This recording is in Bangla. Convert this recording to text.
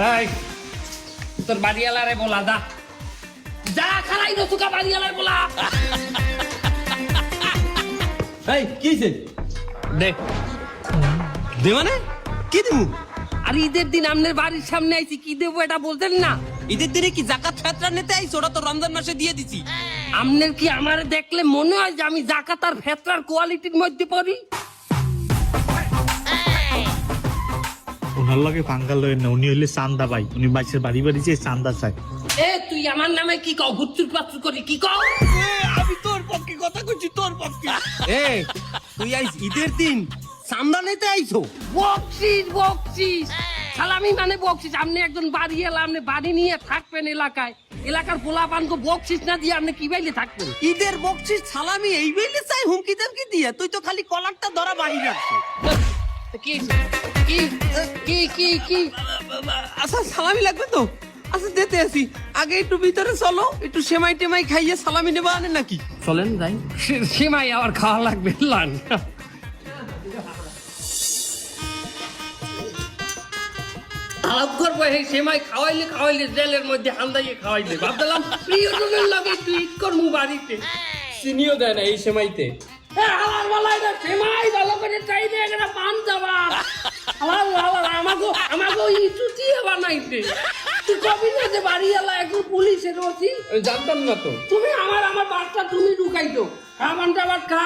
এই তোর বাড়িওয়ালারে বলা দা যা খালাই রসুকা বাড়িওয়ালারে বলা। এই কি হইছে? দে দে মানে কি দিমু? আর ঈদের দিন আপনার বাড়ির সামনে আইছি, কি দেবো এটা বলতেন না? ঈদের দিনে কি জাকাত ফেতরা নিতে আইছো? ওটা তো রমজান মাসে দিয়ে দিছি। আপনার কি আমারে দেখলে মনে হয় যে আমি জাকাত আর ফেতরার কোয়ালিটির মধ্যে পড়ি? ওনার লগে পাঙ্গাল লয় না, উনি হইলে চান্দা ভাই, উনি বাইশের বাড়ি বাড়ি যে চান্দা চায়। এ তুই আমার নামে কি কও? হুচ্চুর পাচ্চুর করি কি কও? আমি তোর পক্ষে কথা কইছি, তোর পক্ষে। এ তুই আইস ঈদের দিন চান্দা নিতে আইছো? বকশিস বকশিস সালামি মানে বকশিস। আপনি একজন বাড়ি এলা, আপনি বাড়ি নিয়ে থাকবেন এলাকায়, এলাকার পোলাপানকে বকশিস না দিয়ে আপনি কি বাইলে থাকবেন? ঈদের বকশিস সালামি এই বেলে চাই হুমকি দামকি দিয়ে? তুই তো খালি কলারটা ধরা বাড়ি রাখছো। কি কি কি কি কি আচ্ছা সালামি লাগবে তো? আচ্ছা দিতে আসি, আগে একটু ভিতরে চলো, একটু সেমাই টেমাই খাইয়ে সালামি নেবা আনে নাকি? চলেন যাই। সীমাই আবার খাওয়া লাগবে লান। আলাপ করবো এই সেমাই খাওয়াইলে জেলের মধ্যে হান্দাইয়ে খাওয়াইলে ভাবলাম প্রিয়জনের লাগে একটু ঈদ করবো বাড়িতে। চিনিও দেয় না এই সেমাইতে। হালাল বালাই না সেমাই ভালো করে চাইলে একটা পান যাবা। হালাল হালাল আমাকে ইচুটিয়ে বানাইতে। তুই কবি না যে বাড়ি এলা এখন পুলিশের ওসি? জানতাম না তো। তুমি আমার বাচ্চা তুমি ঢুকাইতো খাবার দাবার খা।